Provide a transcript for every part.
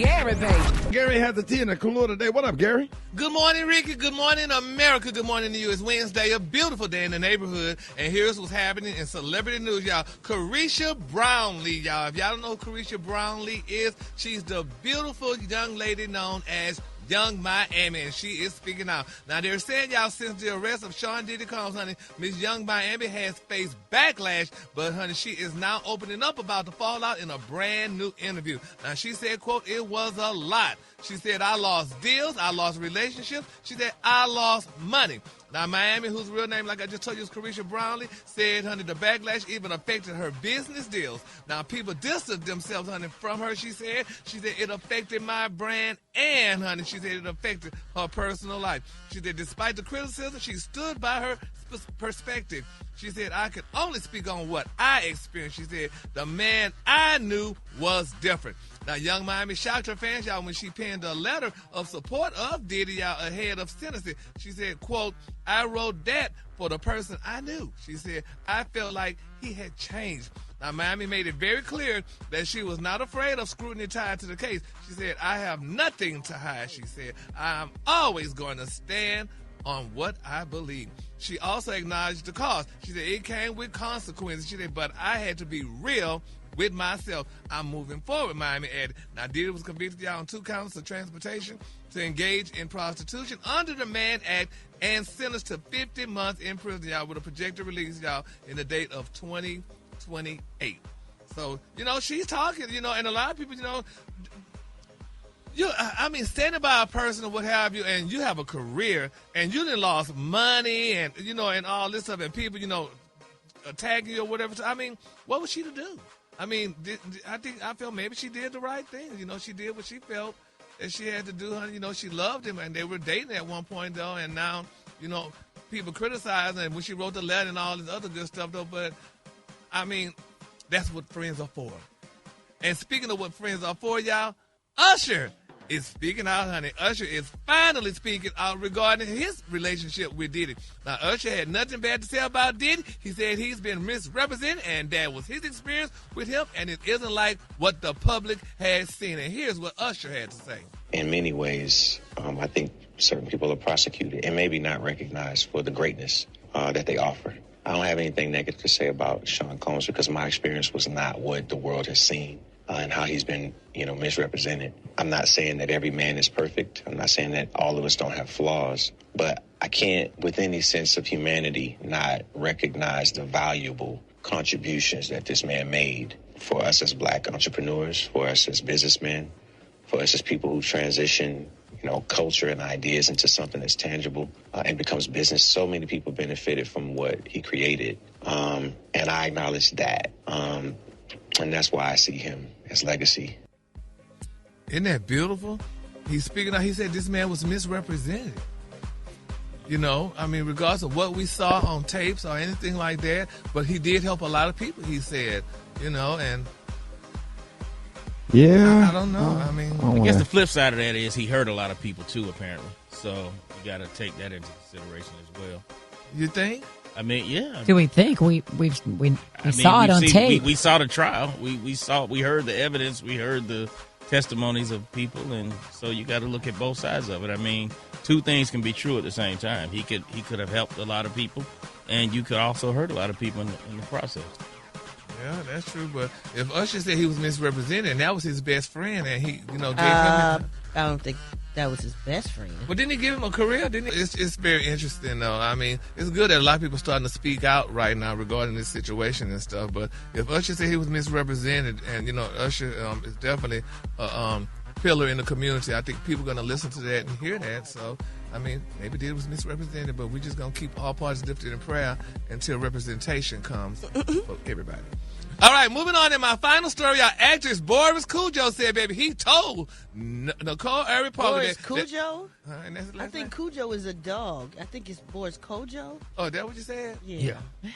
Gary, baby. Gary has the tea in the cooler today. What up, Gary? Good morning, Ricky. Good morning, America. Good morning to you. It's Wednesday, a beautiful day in the neighborhood. And here's what's happening in celebrity news, y'all. Carisha Brownlee, y'all. If y'all don't know who Carisha Brownlee is, she's the beautiful young lady known as Young Miami, and she is speaking out. Now, they're saying, y'all, since the arrest of Sean Diddy Combs, honey, Miss Young Miami has faced backlash, but, honey, she is now opening up about the fallout in a brand new interview. Now, she said, quote, it was a lot. She said, I lost deals, I lost relationships. She said, I lost money. Now, Miami, whose real name, like I just told you, is Carisha Brownlee, said, honey, the backlash even affected her business deals. Now, people distanced themselves, honey, from her, she said. She said, it affected my brand and, honey, she said it affected her personal life. She said, despite the criticism, she stood by her perspective. She said, I could only speak on what I experienced. She said, the man I knew was different. Now, Young Miami shocked her fans, y'all, when she penned a letter of support of Diddy, y'all, ahead of sentencing. She said, quote, I wrote that for the person I knew. She said, I felt like he had changed. Now, Miami made it very clear that she was not afraid of scrutiny tied to the case. She said, I have nothing to hide, she said. I'm always going to stand on what I believe. She also acknowledged the cost. She said, it came with consequences. She said, but I had to be real with myself. I'm moving forward, Miami added. Now, Diddy was convicted, y'all, on 2 counts of transportation to engage in prostitution under the Mann Act and sentenced to 50 months in prison, y'all, with a projected release, y'all, in the date of 2028. So, you know, she's talking, you know, and a lot of people, you know, standing by a person or what have you, and you have a career, and you done lost money and, you know, and all this stuff, and people, you know, attacking you or whatever. I mean, what was she to do? I mean, I felt maybe she did the right thing. You know, she did what she felt that she had to do. You know, she loved him, and they were dating at one point, though, and now, you know, people criticize her, and when she wrote the letter and all this other good stuff, though, but, I mean, that's what friends are for. And speaking of what friends are for, y'all, Usher is speaking out, honey. Usher is finally speaking out regarding his relationship with Diddy. Now, Usher had nothing bad to say about Diddy. He said he's been misrepresented, and that was his experience with him, and it isn't like what the public has seen. And here's what Usher had to say. In many ways, I think certain people are prosecuted and maybe not recognized for the greatness that they offer. I don't have anything negative to say about Sean Combs because my experience was not what the world has seen. And how he's been, you know, misrepresented. I'm not saying that every man is perfect. I'm not saying that all of us don't have flaws. But I can't, with any sense of humanity, not recognize the valuable contributions that this man made for us as black entrepreneurs, for us as businessmen, for us as people who transition, you know, culture and ideas into something that's tangible and becomes business. So many people benefited from what he created. And I acknowledge that. And that's why I see him as legacy. Isn't that beautiful? He's speaking out. He said this man was misrepresented. You know, I mean, regardless of what we saw on tapes or anything like that, but he did help a lot of people, he said, you know, and yeah, I don't know. I mean, I guess the flip side of that is he hurt a lot of people too, apparently. So you got to take that into consideration as well. You think? I mean, yeah. Do we think we saw it on tape? We saw the trial. We heard the evidence. We heard the testimonies of people, and so you got to look at both sides of it. I mean, 2 things can be true at the same time. He could have helped a lot of people, and you could also hurt a lot of people in the process. Yeah, that's true. But if Usher said he was misrepresented, and that was his best friend, and he, you know, gave him. I don't think that was his best friend. But didn't he give him a career? Didn't he? It's very interesting, though. I mean, it's good that a lot of people are starting to speak out right now regarding this situation and stuff. But if Usher said he was misrepresented, and, you know, Usher is definitely a pillar in the community, I think people are going to listen to that and hear that. So, I mean, maybe Diddy was misrepresented, but we're just going to keep all parties lifted in prayer until representation comes for everybody. All right, moving on. In my final story, our actress Boris Kodjoe said, baby, he told Nicole Ari Boris Kodjoe? I think Kodjoe is a dog. I think it's Boris Kodjoe. Oh, is that what you said? Yeah. Oh.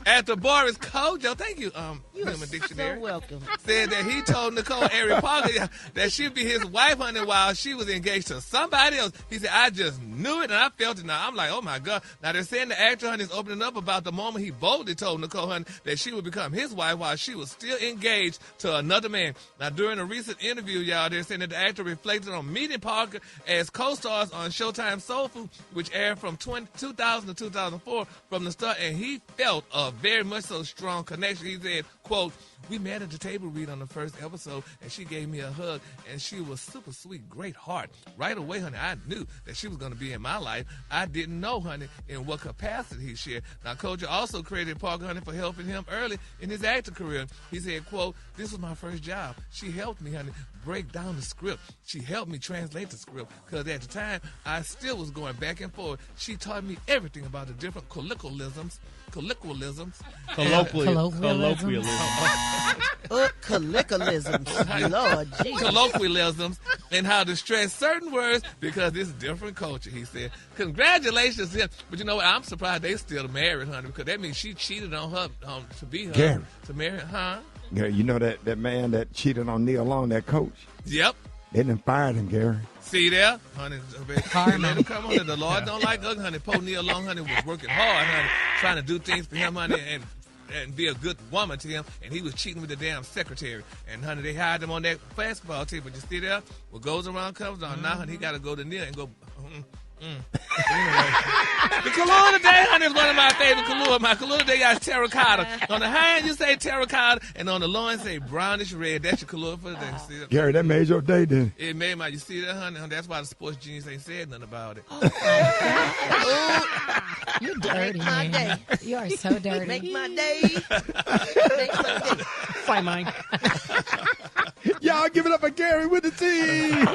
After Boris Kodjoe, thank you, You Human are Dictionary. so welcome. Said that he told Nicole Ari Parker that she'd be his wife, honey, while she was engaged to somebody else. He said, I just knew it and I felt it. Now, I'm like, oh, my God. Now, they're saying the actor, honey, is opening up about the moment he boldly told Nicole, honey, that she would become his wife while she was still engaged to another man. Now, during a recent interview, y'all, they're saying that the actor reflected on meeting Parker as co-stars on Showtime Soul Food, which aired from 2000 to 2004 from the start, and he felt a very much so strong connection. He said, quote, we met at the table read on the first episode, and she gave me a hug, and she was super sweet, great heart. Right away, honey, I knew that she was going to be in my life. I didn't know, honey, in what capacity he shared. Now, Kodjoe also credited Parker, honey, for helping him early in his acting career. He said, quote, this was my first job. She helped me, honey, break down the script. She helped me translate the script, because at the time, I still was going back and forth. She taught me everything about the different colloquialisms. Colloquialisms. Lord Jesus. Colloquialisms and how to stress certain words because it's different culture, he said. Congratulations to him. But you know what? I'm surprised they still married, honey, because that means she cheated on her to be her. Gary. To marry her, huh? Gary, you know that man that cheated on Neil Long, that coach? Yep. They done fired him, Gary. See there, honey. They let him come, honey. The Lord don't like us, honey. Poor Neil Long, honey, was working hard, honey, trying to do things for him, honey, and be a good woman to him, and he was cheating with the damn secretary. And, honey, they hired him on that basketball team. But you see there, what goes around comes on. Now, honey, he got to go to Neil and go, Anyway, the cologne today, honey, is one of my favorite cologne. My cologne today got terracotta. On the hand, you say terracotta, and on the loin, say brownish red. That's your cologne for the day. See that? Gary, that made your day, didn't it? It made my, you see that, honey? That's why the sports genius ain't said nothing about it. You're dirty, my man. day. You are so dirty. Make my day. Make my day. Find mine. Y'all give it up for Gary with the team.